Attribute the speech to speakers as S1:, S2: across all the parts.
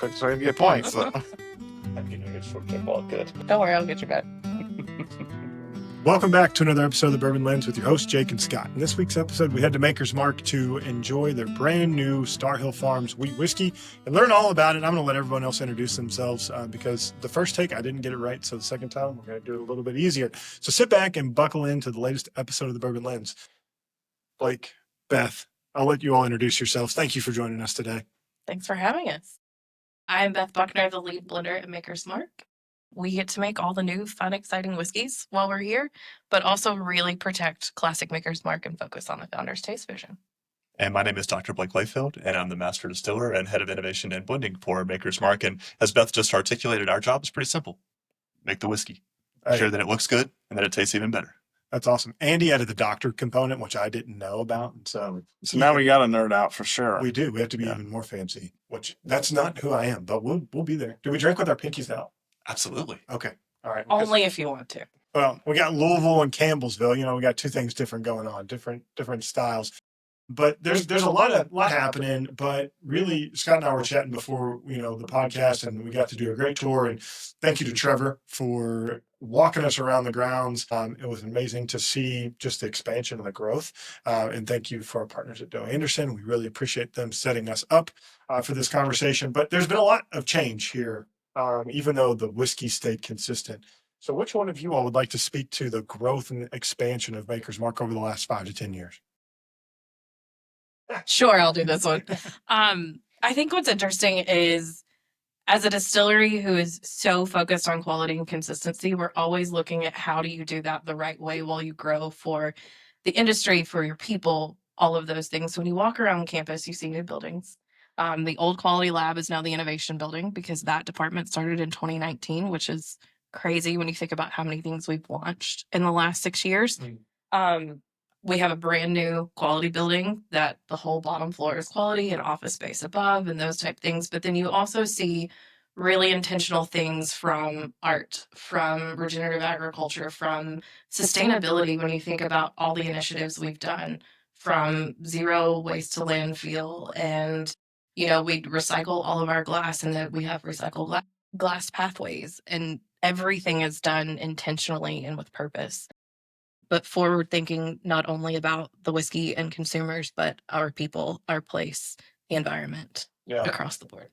S1: quick so I can get points. So.
S2: Good. Don't worry, I'll get you back.
S1: Welcome back to another episode of the Bourbon Lens with your hosts, Jake and Scott. In this week's episode, we head to Maker's Mark to enjoy their brand new Starhill Farms wheat whiskey and learn all about it. I'm going to let everyone else introduce themselves because the first take, I didn't get it right. So the second time, we're going to do it a little bit easier. So sit back and buckle into the latest episode of the Bourbon Lens. Blake, Beth, I'll let you all introduce yourselves. Thank you for joining us today.
S2: Thanks for having us. I'm Beth Buckner, the lead blender at Maker's Mark. We get to make all the new, fun, exciting whiskeys while we're here, but also really protect classic Maker's Mark and focus on the founder's taste vision.
S3: And my name is Dr. Blake Layfield, and I'm the master distiller and head of innovation and blending for Maker's Mark. And as Beth just articulated, our job is pretty simple. Make the whiskey. Ensure that it looks good and that it tastes even better.
S1: That's awesome. Andy added the doctor component, which I didn't know about. And so
S4: now we got to nerd out for sure.
S1: We do. We have to be even more fancy, which that's not who I am, but we'll be there. Do we drink with our pinkies out?
S3: Absolutely.
S1: Okay. All right.
S2: Only if you want to.
S1: Well, we got Louisville and Campbellsville. You know, we got two things different going on, different styles. But there's a lot happening. But really, Scott and I were chatting before, the podcast, and we got to do a great tour. And thank you to Trevor for walking us around the grounds. It was amazing to see just the expansion and the growth. And thank you for our partners at Doe Anderson. We really appreciate them setting us up for this conversation. But there's been a lot of change here, even though the whiskey stayed consistent. So which one of you all would like to speak to the growth and expansion of Maker's Mark over the last 5 to 10 years?
S2: Sure, I'll do this one. I think what's interesting is, as a distillery who is so focused on quality and consistency, we're always looking at how do you do that the right way while you grow for the industry, for your people, all of those things. When you walk around campus, you see new buildings. The old quality lab is now the innovation building because that department started in 2019, which is crazy when you think about how many things we've launched in the last 6 years. We have a brand new quality building that the whole bottom floor is quality and office space above and those type things. But then you also see really intentional things from art, from regenerative agriculture, from sustainability. When you think about all the initiatives we've done, from zero waste to landfill, and we recycle all of our glass, and that we have recycled glass pathways, and everything is done intentionally and with purpose. But forward thinking, not only about the whiskey and consumers, but our people, our place, the environment, across the board.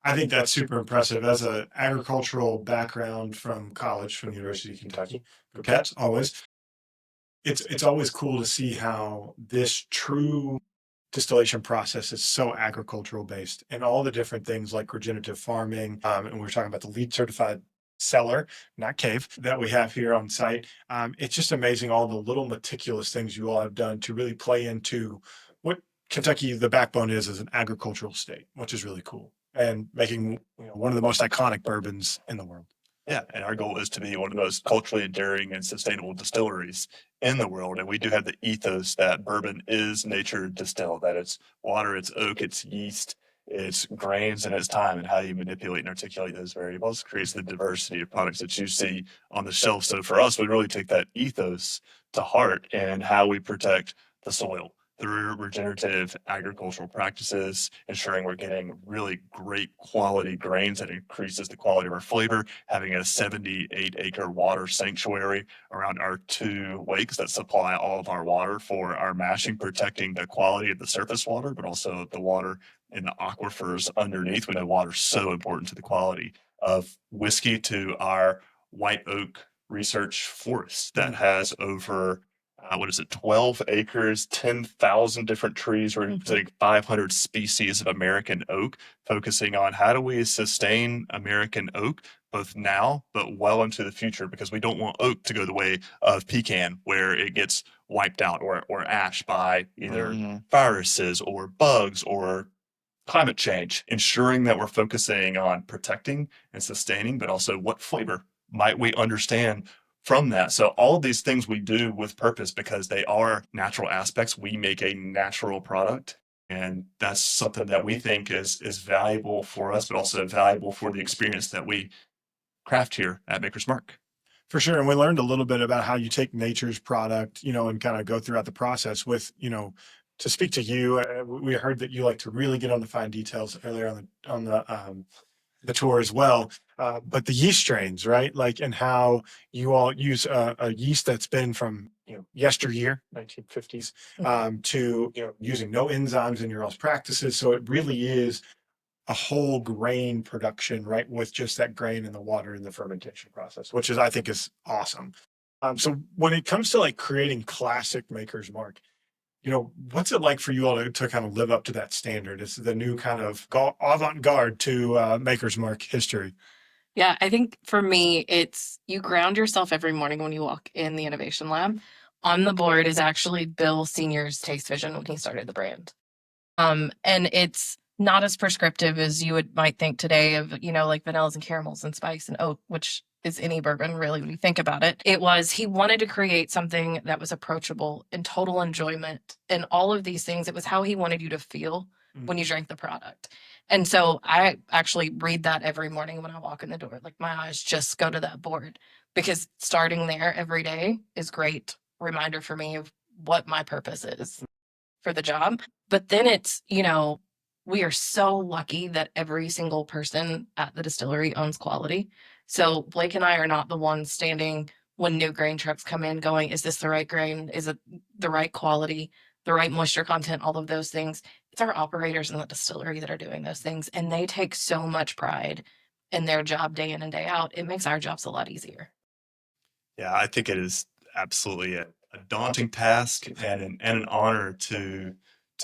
S1: I think that's super impressive. As an agricultural background from college, from the University of Kentucky, go Cats, always. It's always cool to see how this true distillation process is so agricultural based, and all the different things like regenerative farming. And we're talking about the LEED certified cellar, not cave, that we have here on site. It's just amazing all the little meticulous things you all have done to really play into what Kentucky, the backbone is as an agricultural state, which is really cool, and making one of the most iconic bourbons in the world.
S3: Yeah, and our goal is to be one of the most culturally enduring and sustainable distilleries in the world. And we do have the ethos that bourbon is nature distilled, that it's water, it's oak, it's yeast, it's grains, and it's time, and how you manipulate and articulate those variables creates the diversity of products that you see on the shelf. So for us, we really take that ethos to heart and how we protect the soil through regenerative agricultural practices, ensuring we're getting really great quality grains that increases the quality of our flavor, having a 78-acre water sanctuary around our 2 lakes that supply all of our water for our mashing, protecting the quality of the surface water, but also the water in the aquifers underneath. We know water's so important to the quality of whiskey, to our white oak research forest that has over 12 acres, 10,000 different trees, representing 500 species of American oak, focusing on how do we sustain American oak both now, but well into the future, because we don't want oak to go the way of pecan, where it gets wiped out or ash by either viruses or bugs or climate change, ensuring that we're focusing on protecting and sustaining, but also what flavor might we understand from that. So all of these things we do with purpose because they are natural aspects. We make a natural product, and that's something that we think is valuable for us, but also valuable for the experience that we craft here at Maker's Mark.
S1: For sure. And we learned a little bit about how you take nature's product, and kind of go throughout the process with, to speak to you, we heard that you like to really get on the fine details earlier on the tour as well. But the yeast strains, right? Like, and how you all use a yeast that's been from yesteryear, 1950s, to using no enzymes in your all's practices. So it really is a whole grain production, right? With just that grain and the water and the fermentation process, which I think is awesome. So when it comes to like creating classic Maker's Mark, what's it like for you all to kind of live up to that standard? It's the new kind of avant-garde to Maker's Mark history.
S2: Yeah, I think for me, it's you ground yourself every morning when you walk in the innovation lab. On the board is actually Bill Sr.'s taste vision when he started the brand. And it's not as prescriptive as you might think today of, like vanillas and caramels and spice and oak, which is any bourbon really when you think about it. He wanted to create something that was approachable and total enjoyment and all of these things. It was how he wanted you to feel when you drank the product. And so I actually read that every morning when I walk in the door. Like my eyes just go to that board because starting there every day is great reminder for me of what my purpose is for the job. But then it's, we are so lucky that every single person at the distillery owns quality. So Blake and I are not the ones standing when new grain trucks come in going, is this the right grain? Is it the right quality, the right moisture content, all of those things? It's our operators in the distillery that are doing those things. And they take so much pride in their job day in and day out. It makes our jobs a lot easier.
S3: Yeah, I think it is absolutely a daunting task and an honor to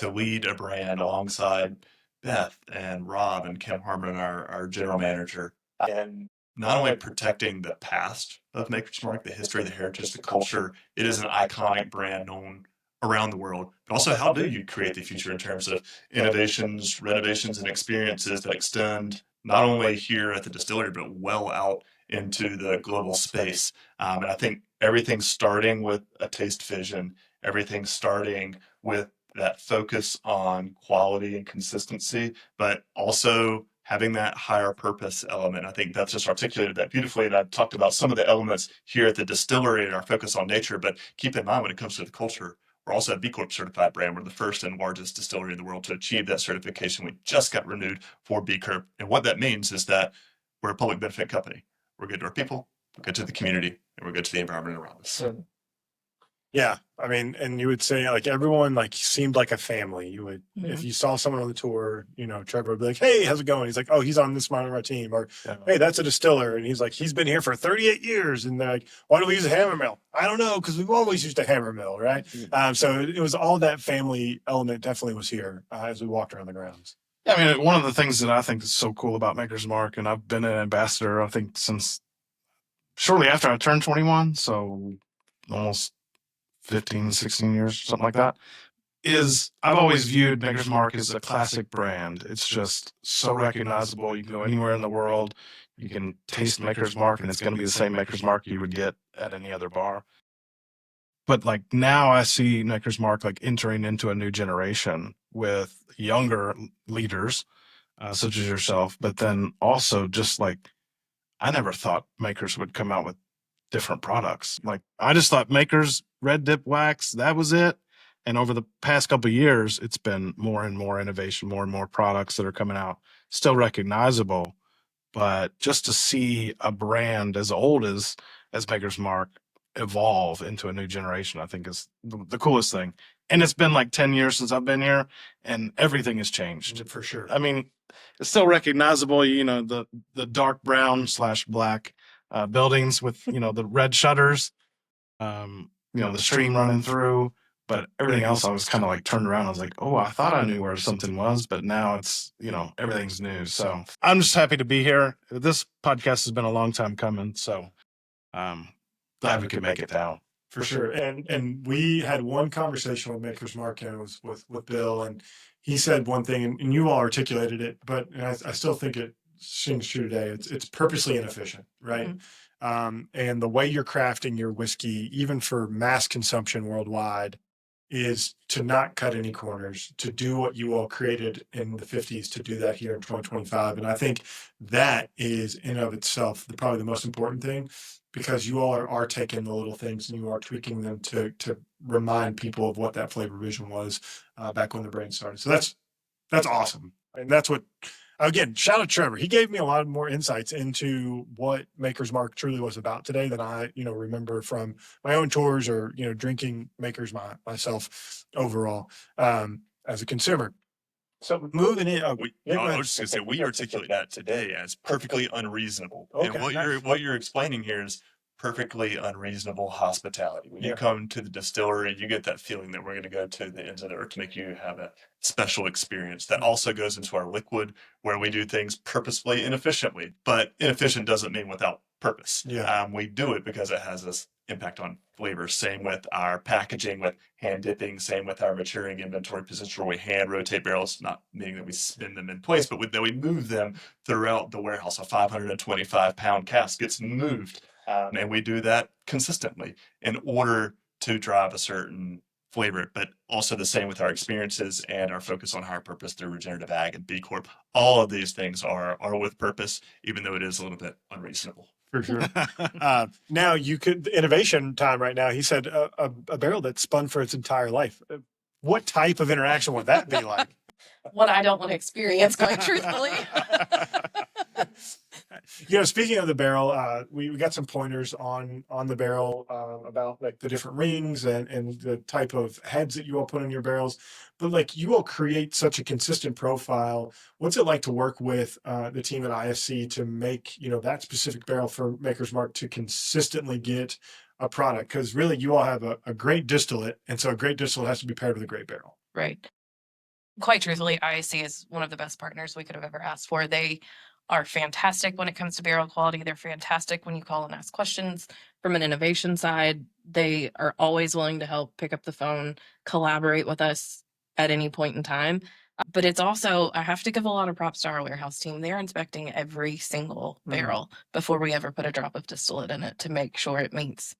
S3: lead a brand alongside Beth and Rob and Kim Harmon, our general manager, and not only protecting the past of Maker's Mark, the history, the heritage, the culture. It is an iconic brand known around the world, but also how do you create the future in terms of innovations, renovations, and experiences that extend not only here at the distillery, but well out into the global space. And I think everything's starting with a taste vision, everything's starting with that focus on quality and consistency, but also having that higher purpose element. I think Beth just articulated that beautifully. And I've talked about some of the elements here at the distillery and our focus on nature, but keep in mind when it comes to the culture, we're also a B Corp certified brand. We're the first and largest distillery in the world to achieve that certification. We just got renewed for B Corp. And what that means is that we're a public benefit company. We're good to our people, we're good to the community, and we're good to the environment around us.
S1: Yeah. I mean, and you would say like everyone like seemed like a family. You would, if you saw someone on the tour, Trevor would be like, "Hey, how's it going?" He's like, "Oh, he's on this part of our team." Or, "Hey, that's a distiller." And he's like, "He's been here for 38 years." And they're like, "Why do we use a hammer mill?" "I don't know, because we've always used a hammer mill." Right. So it was all that family element definitely was here as we walked around the grounds.
S4: Yeah, I mean, one of the things that I think is so cool about Maker's Mark, and I've been an ambassador, I think, since shortly after I turned 21, so almost 15, 16 years, something like that, is I've always viewed Maker's Mark as a classic brand. It's just so recognizable. You can go anywhere in the world, you can taste Maker's Mark, and it's going to be the same Maker's Mark you would get at any other bar. But like now I see Maker's Mark like entering into a new generation with younger leaders, such as yourself, but then also just like I never thought Makers would come out with different products. Like I just thought Makers red dip wax, that was it. And over the past couple of years, it's been more and more innovation, more and more products that are coming out, still recognizable. But just to see a brand as old as Maker's Mark evolve into a new generation, I think is the coolest thing. And it's been like 10 years since I've been here, and everything has changed.
S1: For sure.
S4: I mean, it's still recognizable, the dark brown / black buildings with, the red shutters, the stream running through. But everything else, I was kind of like turned around. I was like, oh, I thought I knew where something was, but now it's, everything's new. So I'm just happy to be here. This podcast has been a long time coming. So glad we could make it down.
S1: For sure. And we had one conversation with Maker's Mark, and it was with Bill, and he said one thing, and you all articulated it, but I still think it seems true today. It's purposely inefficient, right? And the way you're crafting your whiskey, even for mass consumption worldwide, is to not cut any corners, to do what you all created in the 50s, to do that here in 2025. And I think that is in of itself probably the most important thing. because you all are taking the little things and you are tweaking them to remind people of what that flavor vision was back when the brand started. So that's awesome. And that's what, again, shout out Trevor. He gave me a lot more insights into what Maker's Mark truly was about today than I, remember from my own tours or, drinking Maker's myself overall as a consumer. So moving in,
S3: I was just gonna say we articulate that today as perfectly unreasonable, and
S1: Okay,
S3: what you're explaining here is perfectly unreasonable hospitality. When you come to the distillery, you get that feeling that we're going to go to the ends of the earth to make you have a special experience. That also goes into our liquid, where we do things purposefully and efficiently. But inefficient doesn't mean without purpose. We do it because it has this impact on flavor. Same with our packaging, with hand dipping. Same with our maturing inventory position, where we hand rotate barrels, not meaning that we spin them in place, but that we move them throughout the warehouse. A 525-pound cask gets moved, and we do that consistently in order to drive a certain flavor. But also the same with our experiences and our focus on higher purpose through regenerative ag and B Corp. All of these things are with purpose, even though it is a little bit unreasonable.
S1: For sure. Now innovation time right now. He said a barrel that's spun for its entire life. What type of interaction would that be like?
S2: What I don't want to experience, quite truthfully.
S1: Speaking of the barrel, we got some pointers on the barrel about like the different rings and the type of heads that you all put on your barrels. But like you all create such a consistent profile. What's it like to work with the team at ISC to make that specific barrel for Maker's Mark to consistently get a product? Because really, you all have a great distillate, and so a great distillate has to be paired with a great barrel.
S2: Right. Quite truthfully, ISC is one of the best partners we could have ever asked for. They are fantastic when it comes to barrel quality. They're fantastic when you call and ask questions. From an innovation side, they are always willing to help, pick up the phone, collaborate with us at any point in time. But it's also, I have to give a lot of props to our warehouse team. They're inspecting every single barrel before we ever put a drop of distillate in it to make sure it meets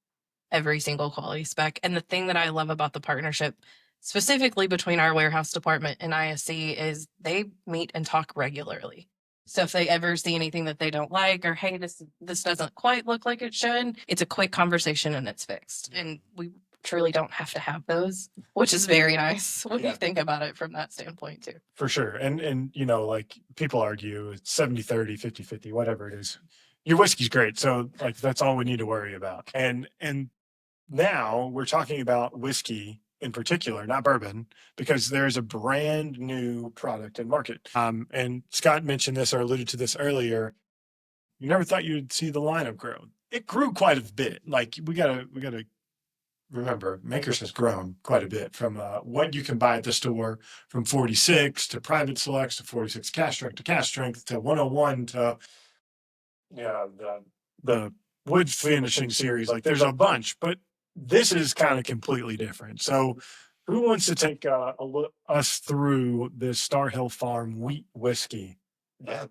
S2: every single quality spec. And the thing that I love about the partnership, specifically between our warehouse department and ISC, is they meet and talk regularly. So if they ever see anything that they don't like, or hey, this doesn't quite look like it should, it's a quick conversation and it's fixed. And we truly don't have to have those, which is very nice when you think about it from that standpoint too.
S1: For sure. And like people argue it's 70-30, 50-50, whatever it is. Your whiskey's great. So like that's all we need to worry about. And now we're talking about whiskey in particular, not bourbon, because there's a brand new product in market. And Scott mentioned this or alluded to this earlier. You never thought you'd see the lineup grow. It grew quite a bit. Like we gotta remember, Makers has grown quite a bit from what you can buy at the store, from 46 to private selects to 46 cask strength to 101 to the wood finishing series. Like there's a bunch, but this is kind of completely different. So who wants to take us through this Starhill Farm wheat whiskey?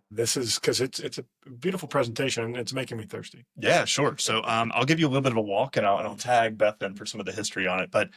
S1: This is because it's a beautiful presentation. It's making me thirsty.
S3: Yeah, sure. So I'll give you a little bit of a walk, and I'll tag Beth in for some of the history on it. But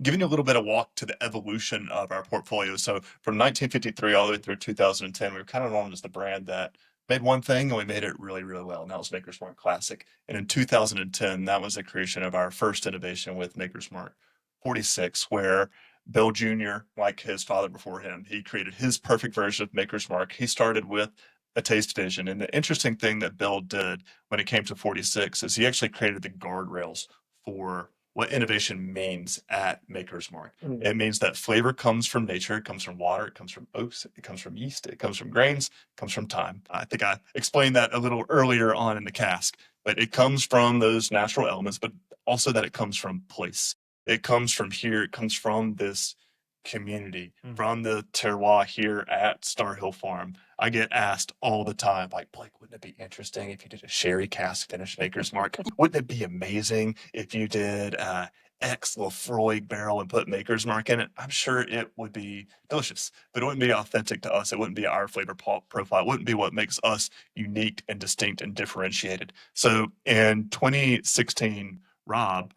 S3: giving you a little bit of walk to the evolution of our portfolio. So from 1953 all the way through 2010, we were kind of known as the brand that made one thing and we made it really, really well. And that was Maker's Mark Classic. And in 2010, that was the creation of our first innovation with Maker's Mark 46, where Bill Jr., like his father before him, he created his perfect version of Maker's Mark. He started with a taste vision. And the interesting thing that Bill did when it came to 46 is he actually created the guardrails for what innovation means at Maker's Mark. It means that flavor comes from nature, it comes from water, it comes from oaks, it comes from yeast, it comes from grains, it comes from time. I think I explained that a little earlier on in the cask, but it comes from those natural elements, but also that it comes from place. It comes from here, it comes from this community, from the terroir here at Starhill Farm. I get asked all the time, like, Blake, wouldn't it be interesting if you did a sherry cask finish Maker's Mark? Wouldn't it be amazing if you did X Lefroy barrel and put Maker's Mark in it? I'm sure it would be delicious, but it wouldn't be authentic to us. It wouldn't be our flavor profile. It wouldn't be what makes us unique and distinct and differentiated. So in 2016, Rob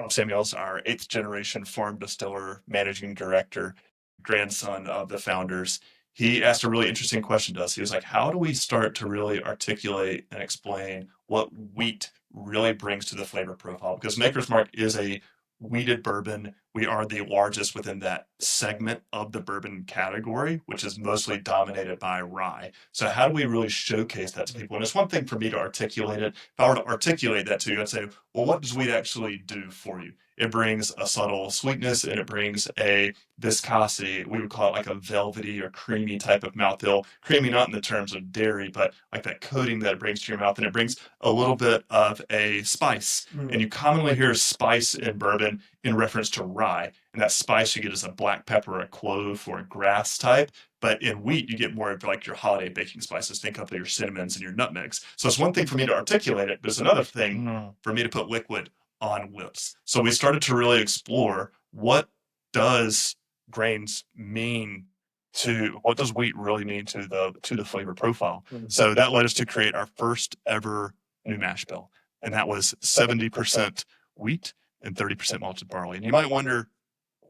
S3: Samuels, our 8th generation farm distiller, managing director, grandson of the founders, he asked a really interesting question to us. He was like, how do we start to really articulate and explain what wheat really brings to the flavor profile, because Maker's Mark is a wheated bourbon. We are the largest within that segment of the bourbon category, which is mostly dominated by rye. So how do we really showcase that to people? And it's one thing for me to articulate it. If I were to articulate that to you, I'd say, well, what does wheat actually do for you? It brings a subtle sweetness, and it brings a viscosity. We would call it like a velvety or creamy type of mouthfeel. Creamy not in the terms of dairy, but like that coating that it brings to your mouth. And it brings a little bit of a spice. And you commonly hear spice in bourbon in reference to rye. And that spice you get is a black pepper, a clove, or a grass type. But in wheat, you get more of like your holiday baking spices. Think of your cinnamons and your nutmegs. So it's one thing for me to articulate it, but it's another thing for me to put liquid on lips. So we started to really explore, what does grains mean to, what does wheat really mean to the flavor profile? So that led us to create our first ever new mash bill. And that was 70% wheat and 30% malted barley. And you might wonder,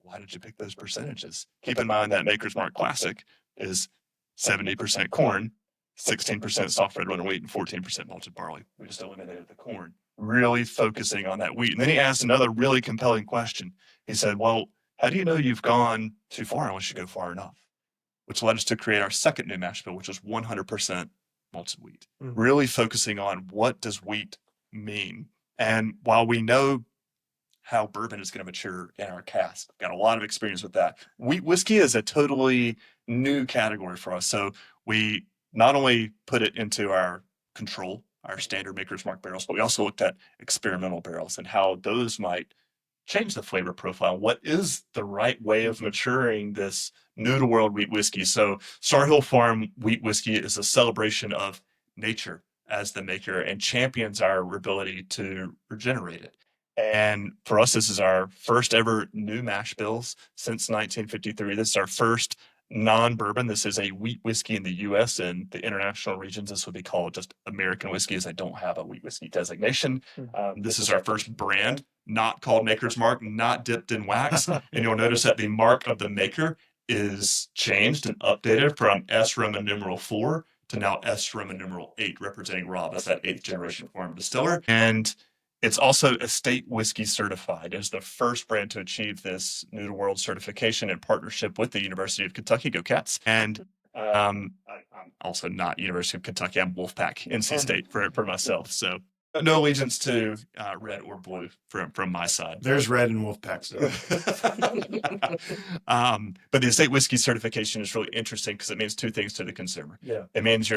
S3: why did you pick those percentages? Keep in mind that Maker's Mark Classic is 70% corn, 16% soft red runner wheat, and 14% malted barley. We just eliminated the corn, really focusing on that wheat. And then he asked another really compelling question. He said, well, how do you know you've gone too far unless you go far enough? Which led us to create our second new mash bill, which was 100% malted wheat, really focusing on, what does wheat mean? And while we know how bourbon is going to mature in our cask, got a lot of experience with that. Wheat whiskey is a totally new category for us. So we not only put it into our control, our standard Maker's Mark barrels, but we also looked at experimental barrels and how those might change the flavor profile. What is the right way of maturing this new to world wheat whiskey? So Starhill Farm wheat whiskey is a celebration of nature as the maker and champions our ability to regenerate it. And for us, this is our first ever new mash bills since 1953. This is our first non-bourbon. This is a wheat whiskey in the U.S. and the international regions. This would be called just American whiskey, as I don't have a wheat whiskey designation. This is our first brand, not called Maker's Mark, not dipped in wax. And you'll notice that the mark of the maker is changed and updated from S Roman numeral 4 to now S Roman numeral 8, representing Rob as that 8th generation farm distiller. And it's also estate whiskey certified. It's the first brand to achieve this new to world certification in partnership with the University of Kentucky. Go Cats. And I'm also not University of Kentucky. I'm Wolfpack, NC State for myself. So no allegiance to red or blue from my side.
S1: There's red in Wolfpack.
S3: But the estate whiskey certification is really interesting because it means two things to the consumer.
S1: Yeah.
S3: It means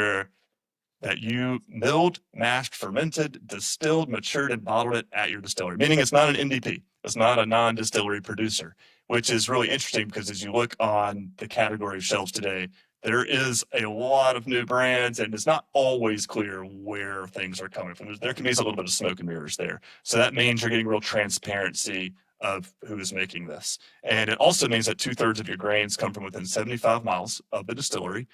S3: that you milled, mashed, fermented, distilled, matured, and bottled it at your distillery, meaning it's not an NDP. It's not a non-distillery producer, which is really interesting because as you look on the category shelves today, there is a lot of new brands, and it's not always clear where things are coming from. There can be a little bit of smoke and mirrors there. So that means you're getting real transparency of who is making this. And it also means that 2/3 of your grains come from within 75 miles of the distillery,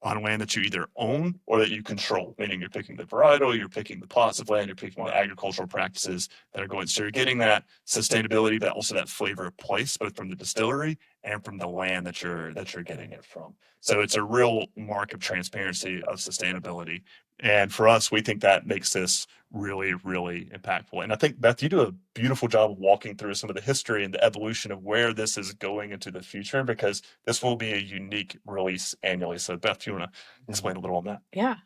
S3: on land that you either own or that you control, meaning you're picking the varietal, you're picking the plots of land, you're picking the agricultural practices that are going. So you're getting that sustainability, but also that flavor of place, both from the distillery and from the land that you're getting it from. So it's a real mark of transparency, of sustainability. And for us, we think that makes this really, really impactful. And I think, Beth, you do a beautiful job of walking through some of the history and the evolution of where this is going into the future, because this will be a unique release annually. So, Beth, do you want to explain a little on that?
S2: Yeah.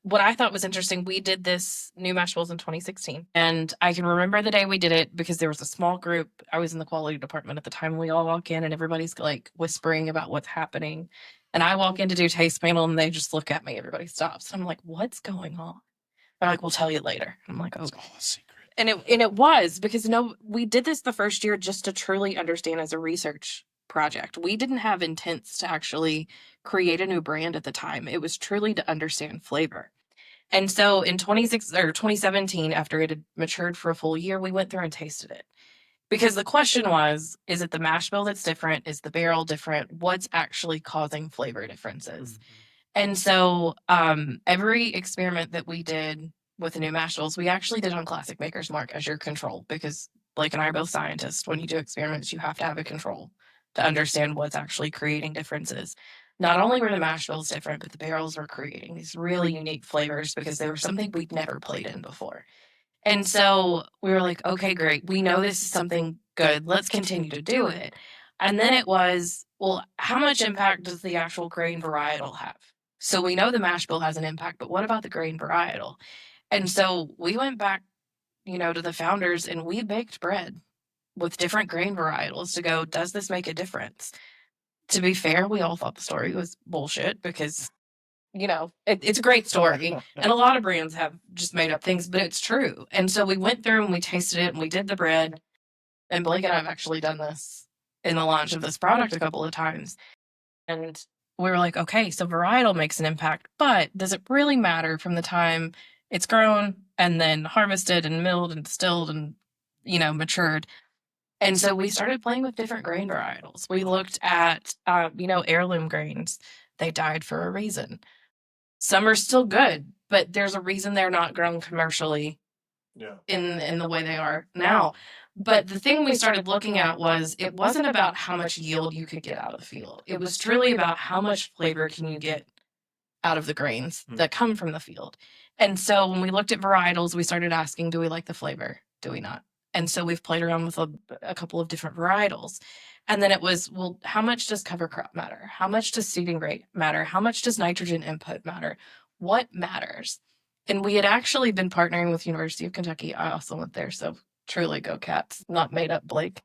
S2: What I thought was interesting, we did this new mash bills in 2016. And I can remember the day we did it because there was a small group. I was in the quality department at the time. We all walk in and everybody's like whispering about what's happening. And I walk in to do taste panel and they just look at me. Everybody stops. I'm like, what's going on? They're like, we'll tell you later. I'm like, okay.
S3: It's all a secret.
S2: And it was because we did this the first year just to truly understand as a research project. We didn't have intents to actually create a new brand at the time. It was truly to understand flavor. And so in 2017, after it had matured for a full year, we went through and tasted it. Because the question was, is it the mash bill that's different? Is the barrel different? What's actually causing flavor differences? And so every experiment that we did with the new mash bills, we actually did on Classic Maker's Mark as your control, because Blake and I are both scientists. When you do experiments, you have to have a control to understand what's actually creating differences. Not only were the mash bills different, but the barrels were creating these really unique flavors because they were something we'd never played in before. And so we were like, okay, great. We know this is something good. Let's continue to do it. And then it was, well, how much impact does the actual grain varietal have? So we know the mash bill has an impact, but what about the grain varietal? And so we went back, to the founders and we baked bread with different grain varietals to go, does this make a difference? To be fair, we all thought the story was bullshit because, it's a great story. And a lot of brands have just made up things, but it's true. And so we went through and we tasted it and we did the bread. And Blake and I have actually done this in the launch of this product a couple of times. And we were like, okay, so varietal makes an impact, but does it really matter from the time it's grown and then harvested and milled and distilled and, matured? And so we started playing with different grain varietals. We looked at, heirloom grains. They died for a reason. Some are still good, but there's a reason they're not grown commercially in the way they are now. But the thing we started looking at was it wasn't about how much yield you could get out of the field. It was truly about how much flavor can you get out of the grains that come from the field. And so when we looked at varietals, we started asking, do we like the flavor? Do we not? And so we've played around with a couple of different varietals. And then it was, well, how much does cover crop matter? How much does seeding rate matter? How much does nitrogen input matter? What matters? And we had actually been partnering with University of Kentucky. I also went there, so truly go Cats. Not made up, Blake.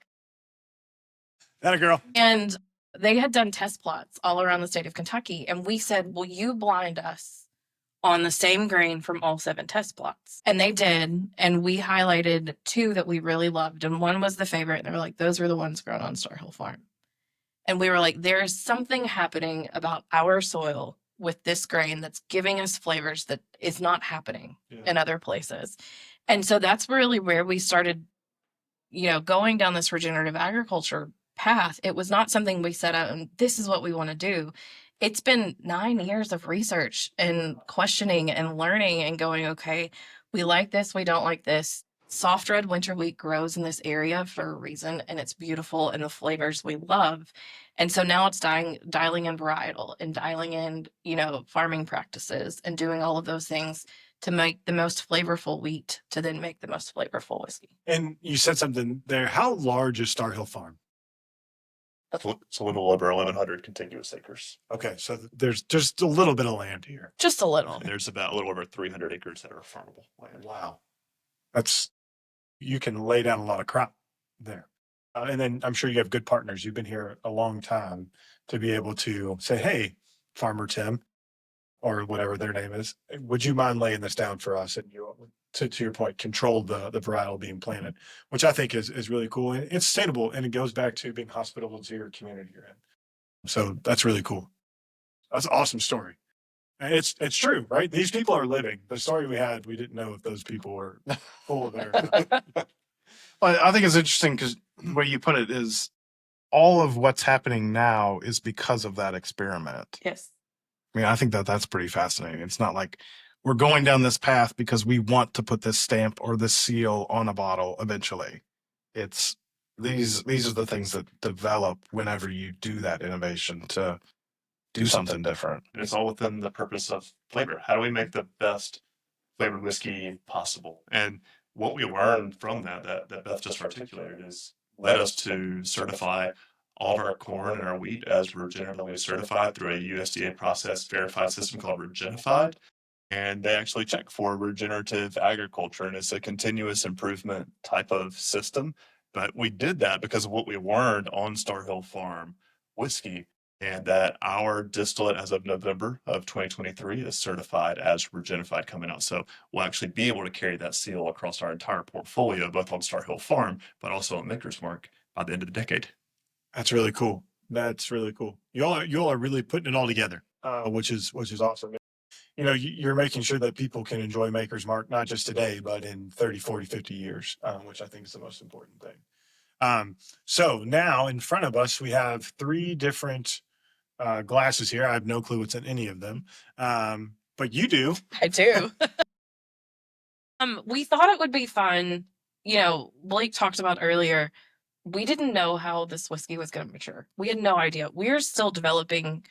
S1: That a girl.
S2: And they had done test plots all around the state of Kentucky. And we said, will you blind us on the same grain from all 7 test plots? And they did. And we highlighted 2 that we really loved. And one was the favorite. And they were like, those were the ones grown on Starhill Farm. And we were like, there is something happening about our soil with this grain that's giving us flavors that is not happening in other places. And so that's really where we started, going down this regenerative agriculture path. It was not something we set out and this is what we want to do. It's been 9 years of research and questioning and learning and going, okay, we like this, we don't like this. Soft red winter wheat grows in this area for a reason, and it's beautiful and the flavors we love. And so now it's dialing in varietal and dialing in, farming practices and doing all of those things to make the most flavorful wheat to then make the most flavorful whiskey.
S1: And you said something there. How large is Starhill Farm?
S3: It's a little over 1,100 contiguous acres.
S1: Okay, so there's just a little bit of land here.
S2: Just a little.
S3: And there's about a little over 300 acres that are farmable land.
S1: Wow. You can lay down a lot of crop there. And then I'm sure you have good partners. You've been here a long time to be able to say, hey, Farmer Tim, or whatever their name is, would you mind laying this down for us? And you, to your point, control the varietal being planted, which I think is really cool. And it's sustainable, and it goes back to being hospitable to your community you're in. So that's really cool. That's an awesome story. And it's true, right? These people are living. The story we had, we didn't know if those people were full of their...
S4: Well, I think it's interesting because the way you put it is all of what's happening now is because of that experiment.
S2: Yes.
S4: I mean, I think that's pretty fascinating. It's not like we're going down this path because we want to put this stamp or this seal on a bottle eventually. It's these are the things that develop whenever you do that innovation to do something different.
S3: And it's all within the purpose of flavor. How do we make the best flavored whiskey possible? And what we learned from that Beth just articulated is led us to certify all of our corn and our wheat as regeneratively certified through a USDA process verified system called Regenified. And they actually check for regenerative agriculture, and it's a continuous improvement type of system. But we did that because of what we learned on Starhill Farm whiskey, and that our distillate as of November of 2023 is certified as Regenified coming out. So we'll actually be able to carry that seal across our entire portfolio, both on Starhill Farm, but also on Maker's Mark by the end of the decade.
S1: That's really cool. That's really cool. You all are really putting it all together, which is awesome. You're making sure that people can enjoy Maker's Mark, not just today, but in 30, 40, 50 years, which I think is the most important thing. So now in front of us, we have 3 different glasses here. I have no clue what's in any of them. But you do.
S2: I do. We thought it would be fun. Blake talked about earlier, we didn't know how this whiskey was going to mature. We had no idea. We're still developing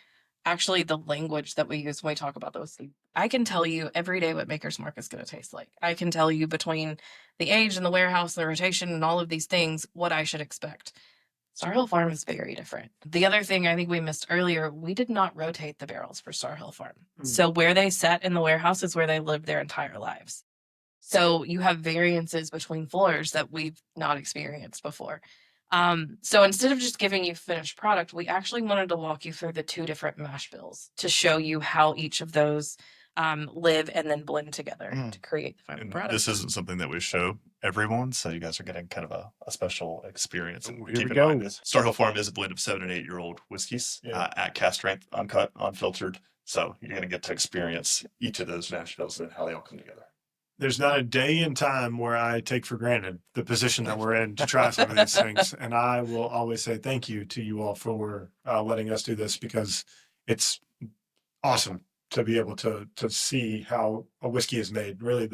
S2: actually the language that we use when we talk about the whiskey. I can tell you every day what Maker's Mark is going to taste like. I can tell you between the age and the warehouse and the rotation and all of these things what I should expect. Starhill Farm is very different. The other thing I think we missed earlier, we did not rotate the barrels for Starhill Farm. So where they sat in the warehouse is where they lived their entire lives. So you have variances between floors that we've not experienced before. So instead of just giving you finished product, we actually wanted to walk you through the 2 different mash bills to show you how each of those live and then blend together to create the final
S3: And
S2: product.
S3: this isn't something that we show everyone, so you guys are getting kind of a special experience. And
S4: Here
S3: keep
S4: we
S3: in mind
S4: go.
S3: this, Starhill Farm is a blend of 7 and 8 year old whiskeys at cast strength, uncut, unfiltered. So you're going to get to experience each of those mash bills and how they all come together.
S1: There's not a day in time where I take for granted the position that we're in to try some of these things. And I will always say thank you to you all for letting us do this, because it's awesome to be able to see how a whiskey is made, really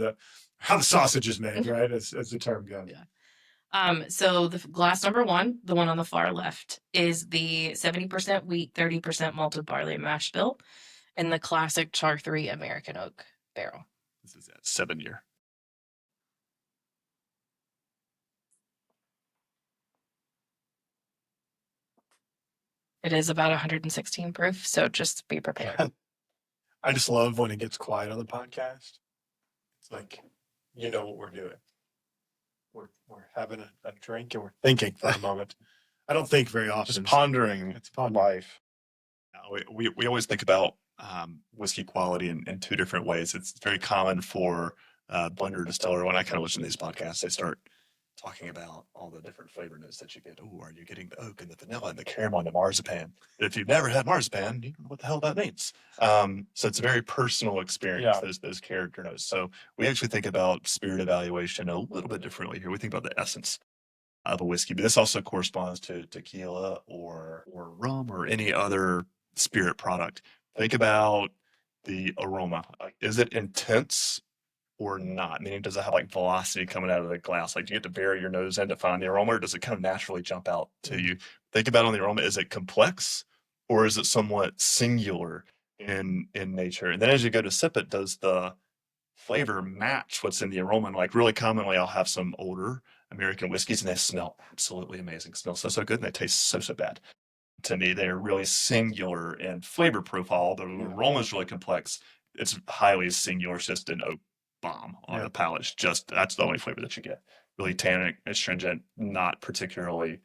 S1: how the sausage is made, right? As the term goes.
S2: Yeah. So the glass number 1, the one on the far left, is the 70% wheat, 30% malted barley mash bill in the classic Char 3 American oak barrel.
S3: This is at 7 year.
S2: It is about 116 proof, so just be prepared.
S1: I just love when it gets quiet on the podcast. It's like, you know what we're doing. We're having a drink and we're thinking for a moment. I don't think very often.
S4: Just pondering
S1: It's pondering.
S4: life.
S3: We always think about whiskey quality in 2 different ways. It's very common for blender distiller. When I kind of listen to these podcasts, they start talking about all the different flavor notes that you get. Oh, are you getting the oak and the vanilla and the caramel and the marzipan? But if you've never had marzipan, you don't know what the hell that means. So it's a very personal experience, those character notes. So we actually think about spirit evaluation a little bit differently here. We think about the essence of a whiskey, but this also corresponds to tequila or rum or any other spirit product. Think about the aroma. Like, is it intense or not? Meaning, does it have like velocity coming out of the glass? Like, do you get to bury your nose in to find the aroma, or does it kind of naturally jump out to you? Think about on the aroma, is it complex or is it somewhat singular in nature? And then as you go to sip it, does the flavor match what's in the aroma? And like, really commonly, I'll have some older American whiskeys and they smell absolutely amazing, smell so good, and they taste so bad. To me, they're really singular in flavor profile. The aroma is really complex. It's highly singular. It's just an oak bomb on the palate. It's just, that's the only flavor that you get. Really tannic, astringent, not particularly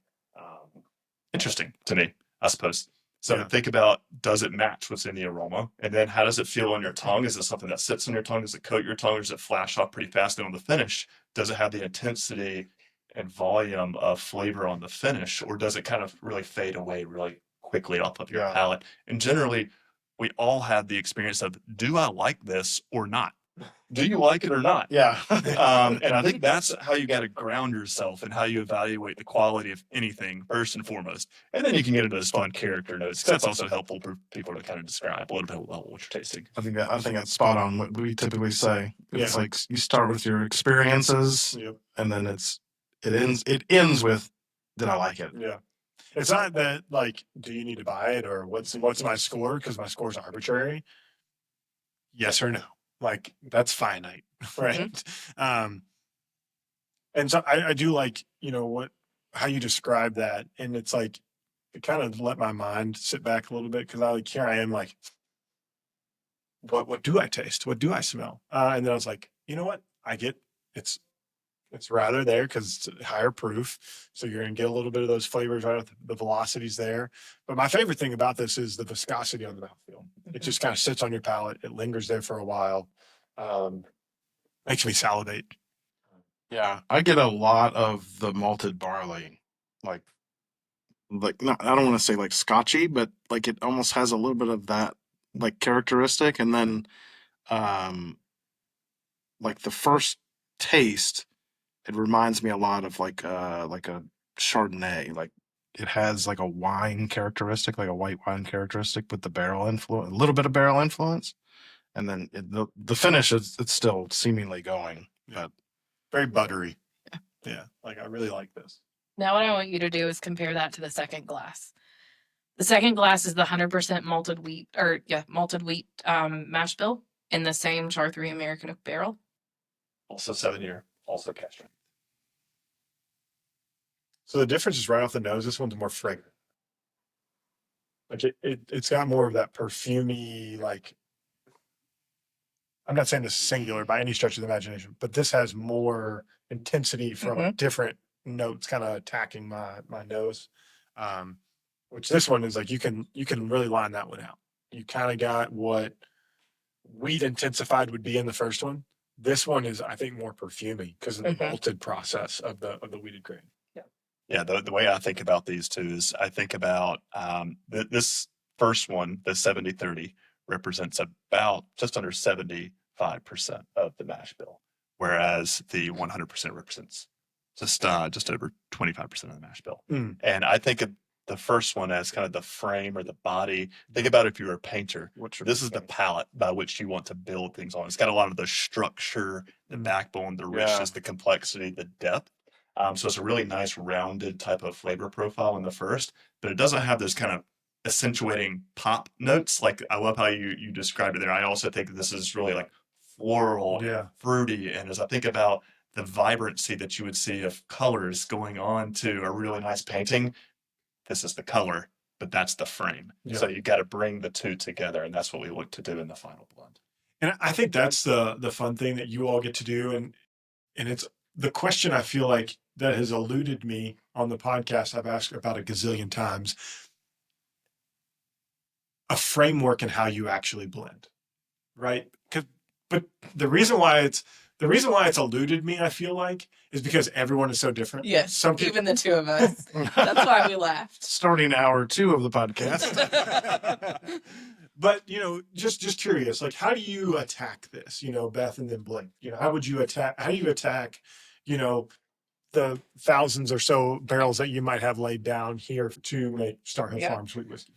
S3: interesting to me, I suppose. So think about, does it match what's in the aroma? And then how does it feel on your tongue? Is it something that sits on your tongue? Does it coat your tongue? Or does it flash off pretty fast? And on the finish, does it have the intensity and volume of flavor on the finish? Or does it kind of really fade away really quickly off of your palate? And generally, we all have the experience of, do I like this or not? Do you like it or not?
S4: Yeah.
S3: And I think that's how you got to ground yourself and how you evaluate the quality of anything first and foremost. And then you can get into those fun character notes. That's also helpful for people to kind of describe a little bit about what you're tasting.
S4: I think that's spot on what we typically say. It's like you start with your experiences, and then it ends with, did I like it?
S1: Yeah. It's not that like, do you need to buy it or what's my score? Because my score is arbitrary. Yes or no. Like, that's finite, right? And so I do like, how you describe that. And it's like, it kind of let my mind sit back a little bit, because here I am like, what do I taste? What do I smell? And then I was like, you know what? I get it's rather there because it's higher proof. So you're going to get a little bit of those flavors right with the velocities there. But my favorite thing about this is the viscosity on the mouthfeel. It just kind of sits on your palate. It lingers there for a while. Makes me salivate.
S4: Yeah, I get a lot of the malted barley, like not, I don't want to say like scotchy, but like it almost has a little bit of that like characteristic. And then, like the first taste, it reminds me a lot of like a Chardonnay. Like it has like a wine characteristic, like a white wine characteristic with the barrel influence, a little bit of barrel influence. And then the finish it's still seemingly going, but
S1: very buttery. Yeah, like I really like this.
S2: Now what I want you to do is compare that to the second glass. The second glass is the 100% malted wheat mash bill. in the same Char 3 American Oak barrel.
S3: Also 7-year, also cask strength.
S1: So the difference is right off the nose. This one's more fragrant. Like it's got more of that perfumey, like, I'm not saying this is singular by any stretch of the imagination, but this has more intensity from different notes kind of attacking my nose. Which this one is like, you can really line that one out. You kind of got what wheat intensified would be in the first one. This one is, I think, more perfumey because of the malted process of the wheated grain.
S3: Yeah, the way I think about these two is I think about this first one, the 70-30, represents about just under 75% of the mash bill, whereas the 100% represents just over 25% of the mash bill. And I think of the first one as kind of the frame or the body. Think about if you were a painter. This is the palette by which you want to build things on. It's got a lot of the structure, the backbone, the richness, the complexity, the depth. So it's a really nice rounded type of flavor profile in the first, but it doesn't have those kind of accentuating pop notes. Like I love how you described it there. I also think this is really like floral, fruity. And as I think about the vibrancy that you would see of colors going on to a really nice painting, this is the color, but that's the frame. So you got to bring the two together, and that's what we look to do in the final blend.
S1: And I think that's the fun thing that you all get to do, and it's the question I feel like that has eluded me on the podcast. I've asked about a gazillion times. A framework in how you actually blend, right? But the reason why it's eluded me, I feel like, is because everyone is so different.
S2: Yes, even the two of us. That's why we laughed.
S4: Starting hour 2 of the podcast.
S1: But, just curious, like, how do you attack this, Beth and then Blake? How do you attack, the thousands or so barrels that you might have laid down here to make Starhill Farm sweet whiskey?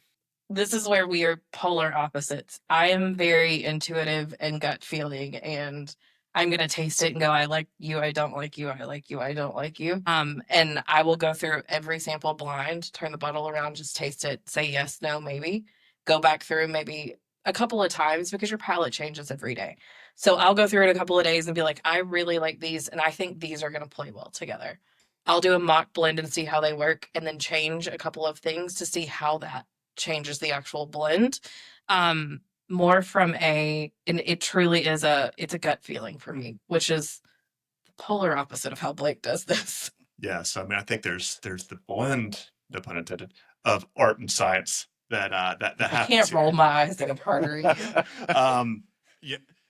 S2: This is where we are polar opposites. I am very intuitive and gut feeling, and I'm going to taste it and go, I like you, I don't like you, I like you, I don't like you. And I will go through every sample blind, turn the bottle around, just taste it, say yes, no, maybe. Go back through maybe a couple of times because your palate changes every day. So I'll go through it a couple of days and be like, I really like these, and I think these are going to play well together. I'll do a mock blend and see how they work, and then change a couple of things to see how that changes the actual blend. More from and it truly is it's a gut feeling for me, which is the polar opposite of how Blake does this.
S3: Yeah, so I mean, I think there's the blend, no pun intended, of art and science that
S2: I
S3: happens.
S2: can't roll my eyes in a party.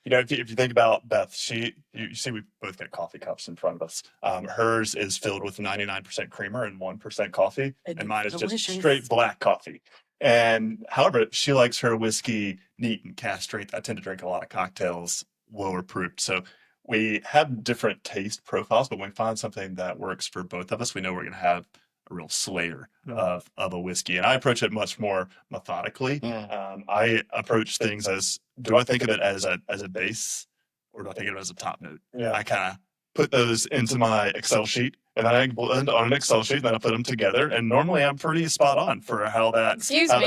S3: If you think about Beth, you see we both got coffee cups in front of us. Hers is filled with 99% creamer and 1% coffee, and mine is just straight black coffee. And however, she likes her whiskey neat and cask strength. I tend to drink a lot of cocktails, lower proof. So we have different taste profiles, but when we find something that works for both of us, we know we're going to have a real slayer of a whiskey. And I approach it much more methodically. I approach things as, do I think of it as a base, or do I think of it as a top note? I kind of put those into my Excel sheet, and then I blend on an Excel sheet, and then I put them together. And normally I'm pretty spot on for how that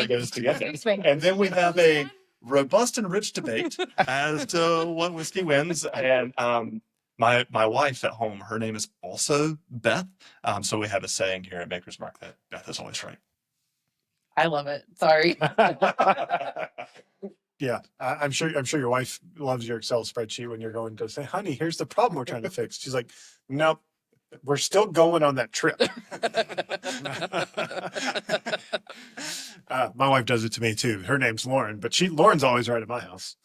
S3: goes together. And then we have a robust and rich debate as to what whiskey wins. And my wife at home, her name is also Beth. So we have a saying here at Maker's Mark that Beth is always right.
S2: I love it. Sorry.
S1: Yeah, I'm sure your wife loves your Excel spreadsheet when you're going to say, honey, here's the problem we're trying to fix. She's like, nope, we're still going on that trip. My wife does it to me too. Her name's Lauren, but Lauren's always right at my house.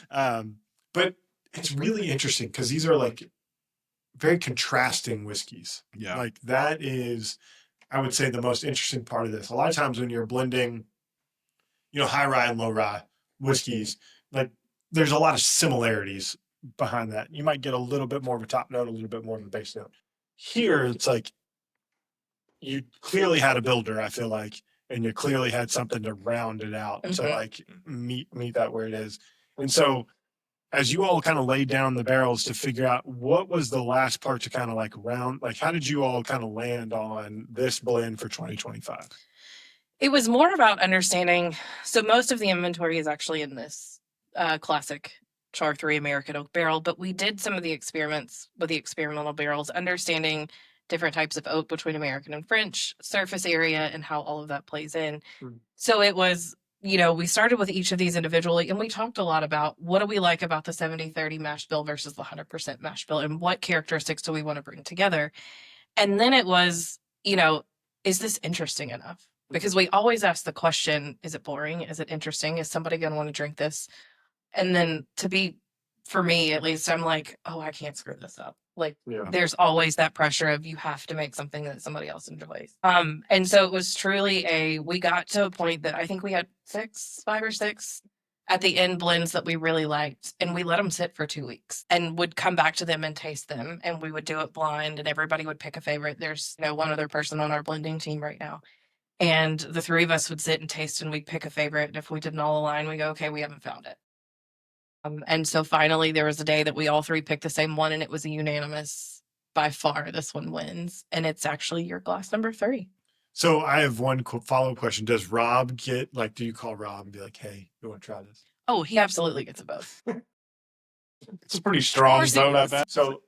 S1: But it's really interesting because these are like very contrasting whiskeys.
S4: Yeah.
S1: Like that is, I would say, the most interesting part of this. A lot of times when you're blending, high rye and low rye whiskeys, like there's a lot of similarities behind that. You might get a little bit more of a top note, a little bit more of a base note. Here, it's like you clearly had a builder, I feel like, and you clearly had something to round it out to like meet that where it is. And so as you all kind of laid down the barrels to figure out what was the last part to kind of like round, like how did you all kind of land on this blend for 2025?
S2: It was more about understanding. So most of the inventory is actually in this classic char 3 American oak barrel, but we did some of the experiments with the experimental barrels, understanding different types of oak between American and French, surface area, and how all of that plays in. So it was, we started with each of these individually, and we talked a lot about what do we like about the 70-30 mash bill versus the 100% mash bill, and what characteristics do we want to bring together. And then it was, is this interesting enough? Because we always ask the question, is it boring? Is it interesting? Is somebody going to want to drink this? And then for me at least, I'm like, oh, I can't screw this up. Like, there's always that pressure of you have to make something that somebody else enjoys. And so it was truly we got to a point that I think we had 5 or 6 at the end blends that we really liked, and we let them sit for 2 weeks and would come back to them and taste them, and we would do it blind, and everybody would pick a favorite. There's one other person on our blending team right now, and the 3 of us would sit and taste, and we'd pick a favorite, and if we didn't all align, we go, okay, we haven't found it. And so finally there was a day that we all 3 picked the same one, and it was a unanimous, by far this one wins, and it's actually your glass number 3.
S1: So I have one follow-up question. Does Rob do you call Rob and be like, hey, you want to try this?
S2: Oh, he absolutely gets a vote.
S4: It's a pretty strong vote, I bet.
S3: So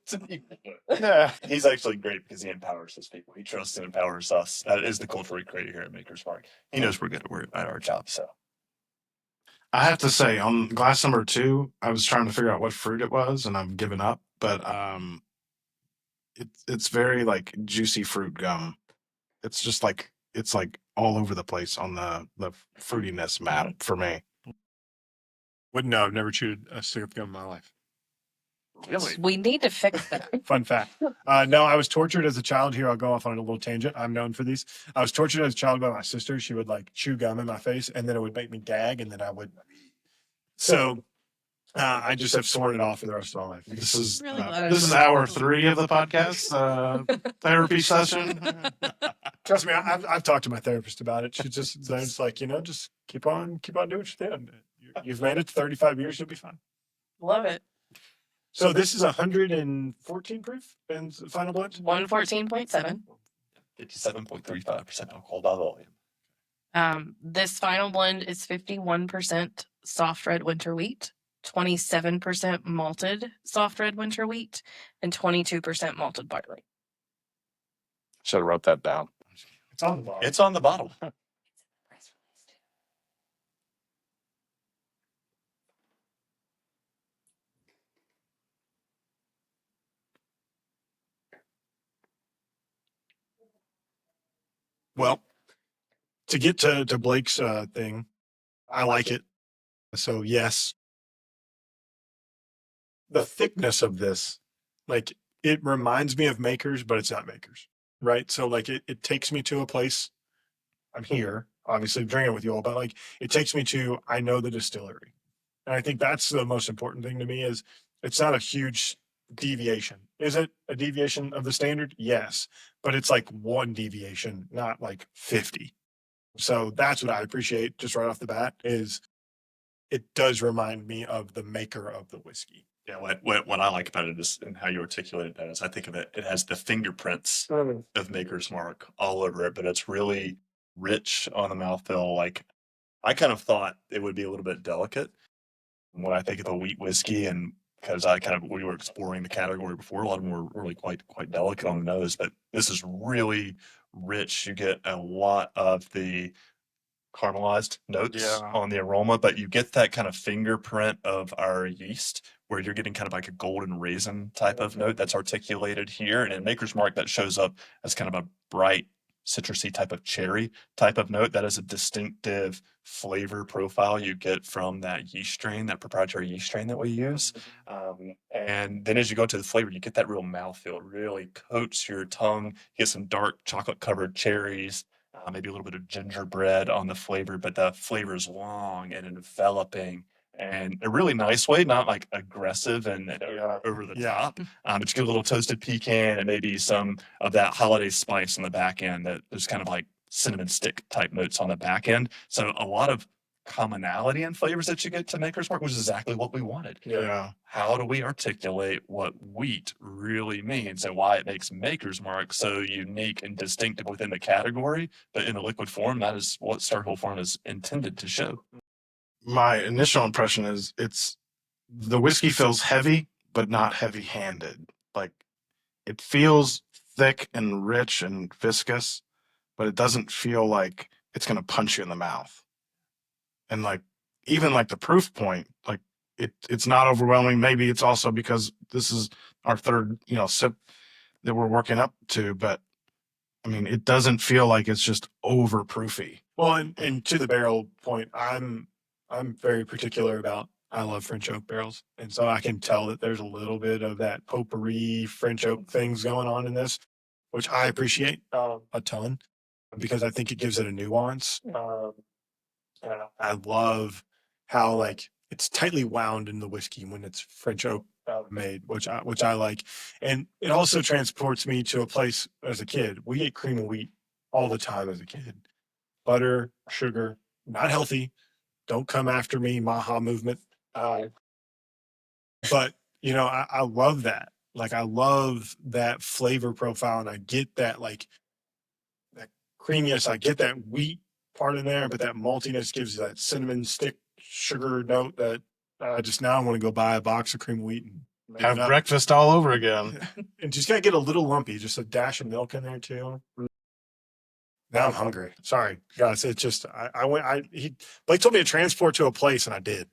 S3: yeah, he's actually great because he empowers his people. He trusts and empowers us. That is the culture we create here at Maker's Mark. He knows we're good at our job. So
S4: I have to say, on glass number 2, I was trying to figure out what fruit it was, and I've given up. But it's very like juicy fruit gum. It's just like all over the place on the fruitiness map for me.
S1: Wouldn't know. I've never chewed a stick of gum in my life.
S3: really,
S2: We need to fix that.
S1: Fun fact. No, I was tortured as a child. Here, I'll go off on a little tangent. I'm known for these. I was tortured as a child by my sister. She would like chew gum in my face, and then it would make me gag, and then I would. So I just have sworn it off for the rest of my life.
S4: This is
S2: Really glad
S4: this is hour 3 of the podcast therapy session.
S1: Trust me, I've talked to my therapist about it. She's just like, just keep on doing what you're doing. You've made it to 35 years, you'll be fine.
S2: Love it.
S1: So this is 114 proof in the final blend?
S2: 114.7.
S3: 57.35% alcohol by volume.
S2: This final blend is 51% soft red winter wheat, 27% malted soft red winter wheat, and 22% malted barley.
S4: Should have wrote that down.
S1: It's on the bottom.
S3: It's on the bottle.
S1: Well, to get to Blake's thing, I like it. So yes, the thickness of this, like it reminds me of Makers, but it's not Makers, right? So like it takes me to a place. I'm here, obviously drinking with you all, but like it takes me to, I know the distillery. And I think that's the most important thing to me is it's not a huge deviation. Is it a deviation of the standard? Yes. But it's like one deviation, not like 50. So that's what I appreciate just right off the bat is it does remind me of the maker of the whiskey.
S3: Yeah, what I like about it is, and how you articulated that is, I think of it, it has the fingerprints of Maker's Mark all over it, but it's really rich on the mouthfeel. Like, I kind of thought it would be a little bit delicate when I think of a wheat whiskey, and because we were exploring the category before, a lot of them were really quite delicate on the nose, but this is really rich. You get a lot of the caramelized notes on the aroma, but you get that kind of fingerprint of our yeast where you're getting kind of like a golden raisin type of note that's articulated here. And in Maker's Mark, that shows up as kind of a bright citrusy type of cherry type of note. That is a distinctive flavor profile you get from that yeast strain, that proprietary yeast strain that we use. And then as you go to the flavor, you get that real mouthfeel. It really coats your tongue. You get some dark chocolate covered cherries, maybe a little bit of gingerbread on the flavor, but the flavor is long and enveloping and a really nice way, not like aggressive and over the top. But you get a little toasted pecan and maybe some of that holiday spice on the back end. That there's kind of like cinnamon stick type notes on the back end. So a lot of commonality in flavors that you get to Maker's Mark, which is exactly what we wanted.
S4: Yeah.
S3: How do we articulate what wheat really means and why it makes Maker's Mark so unique and distinctive within the category, but in a liquid form? That is what Starhill Farm is intended to show.
S4: my initial impression is the whiskey feels heavy, but not heavy-handed. Like it feels thick and rich and viscous, but it doesn't feel like it's going to punch you in the mouth. And like even like the proof point, like it's not overwhelming. Maybe it's also because this is our third, sip that we're working up to, but I mean, it doesn't feel like it's just over proofy.
S1: Well, and to the barrel point, I'm very particular about. I love French oak barrels, and so I can tell that there's a little bit of that potpourri French oak things going on in this, which I appreciate a ton because I think it gives it a nuance. I love how like it's tightly wound in the whiskey when it's French oak made, which I like, and it also transports me to a place as a kid. We ate cream of wheat all the time as a kid. Butter, sugar, not healthy. Don't come after me, Maha movement. But I love that. Like I love that flavor profile, and I get that like that creaminess. I get that wheat part in there, but that maltiness gives you that cinnamon stick sugar note that just now I want to go buy a box of cream of wheat and make
S4: Have
S1: it up.
S4: breakfast all over again.
S1: And just gotta get a little lumpy, just a dash of milk in there too. Now I'm hungry. Sorry, guys. It's just Blake told me to transport to a place, and I did.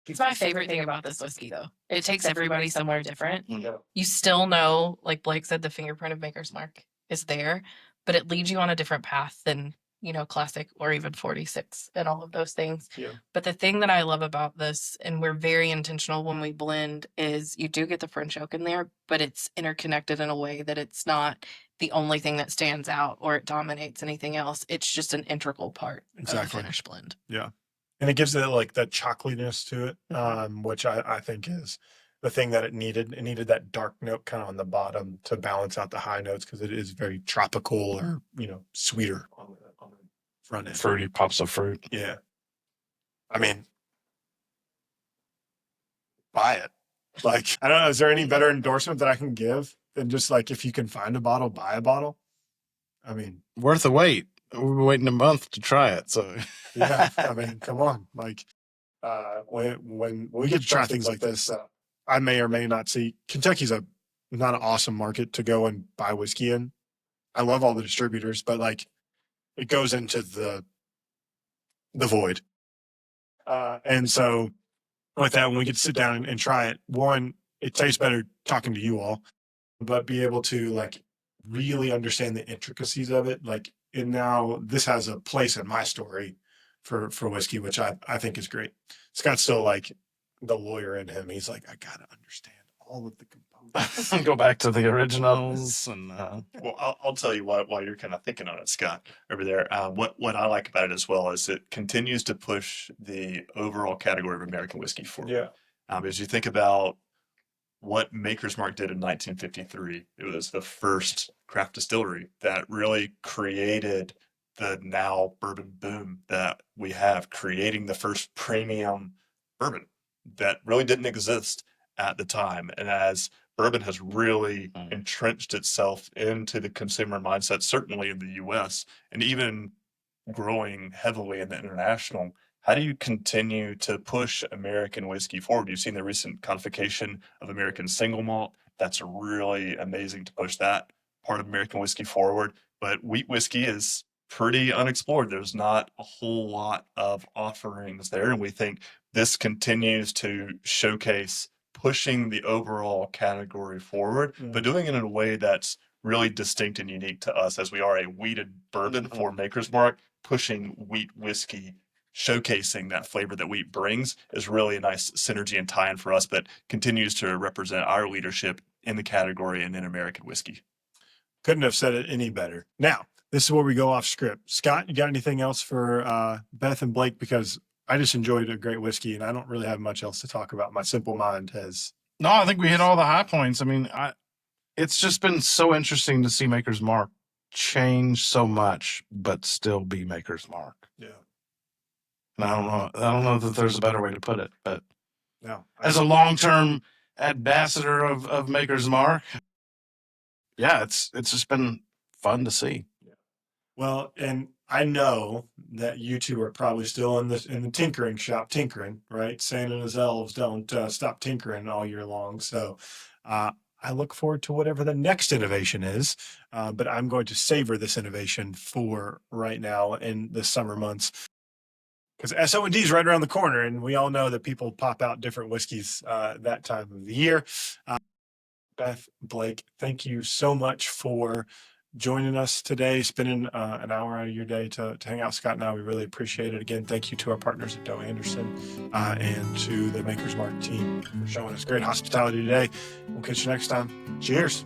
S2: It's my favorite thing about this whiskey, though. It takes everybody somewhere different.
S1: Yeah.
S2: You still know, like Blake said, the fingerprint of Maker's Mark is there, but it leads you on a different path than, classic or even 46 and all of those things.
S1: Yeah.
S2: But the thing that I love about this, and we're very intentional when we blend, is you do get the French oak in there, but it's interconnected in a way that it's not the only thing that stands out or it dominates anything else. It's just an integral part of the
S1: Exactly.
S2: finished blend.
S1: Yeah. And it gives it like that chocolatiness to it, which I think is the thing that it needed. It needed that dark note kind of on the bottom to balance out the high notes because it is very tropical or, sweeter on the front end.
S4: Fruity pops of fruit.
S1: Yeah. I mean, buy it. Like, I don't know. Is there any better endorsement that I can give than just like, if you can find a bottle, buy a bottle? I mean,
S4: Worth the wait. We've been waiting a month to try it. So
S1: yeah, I mean, come on. Like, when we get to try things like this, I may or may not see. Kentucky's not an awesome market to go and buy whiskey in. I love all the distributors, but like, it goes into the void. And so with that, when we get to sit down and try it, one, it tastes better talking to you all, but be able to like really understand the intricacies of it. Like, and now this has a place in my story for whiskey, which I think is great. Scott's still like the lawyer in him. He's like, I gotta understand all of the components.
S4: go back to the originals and
S3: Well, I'll tell you while you're kind of thinking on it, Scott, over there. What I like about it as well is it continues to push the overall category of American whiskey forward.
S1: Yeah.
S3: As you think about what Maker's Mark did in 1953, it was the first craft distillery that really created the now bourbon boom that we have, creating the first premium bourbon that really didn't exist at the time. And as bourbon has really entrenched itself into the consumer mindset, certainly in the US, and even growing heavily in the international, how do you continue to push American whiskey forward? You've seen the recent codification of American single malt. That's really amazing to push that part of American whiskey forward. But wheat whiskey is pretty unexplored. There's not a whole lot of offerings there. And we think this continues to showcase pushing the overall category forward, but doing it in a way that's really distinct and unique to us, as we are a wheated bourbon for Maker's Mark. Pushing wheat whiskey, showcasing that flavor that wheat brings, is really a nice synergy and tie-in for us, but continues to represent our leadership in the category and in American whiskey.
S1: Couldn't have said it any better. Now, this is where we go off script. Scott, you got anything else for Beth and Blake? Because I just enjoyed a great whiskey, and I don't really have much else to talk about. My simple mind has.
S4: No, I think we hit all the high points. I mean, it's just been so interesting to see Maker's Mark change so much, but still be Maker's Mark.
S1: Yeah.
S4: And I don't know that there's a better way to put it, but
S1: No.
S4: as a long-term ambassador of Maker's Mark, yeah, it's just been fun to see.
S1: Well, and I know that you two are probably still in the tinkering shop, tinkering, right? Santa and his elves don't stop tinkering all year long. So I look forward to whatever the next innovation is. But I'm going to savor this innovation for right now in the summer months, because SO&D is right around the corner, and we all know that people pop out different whiskeys that time of the year. Beth, Blake, thank you so much for joining us today, spending an hour out of your day to hang out. Scott and I, we really appreciate it. Again, thank you to our partners at Doe Anderson and to the Maker's Mark team for showing us great hospitality today. We'll catch you next time. Cheers.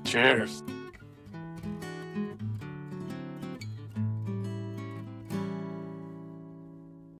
S4: Cheers.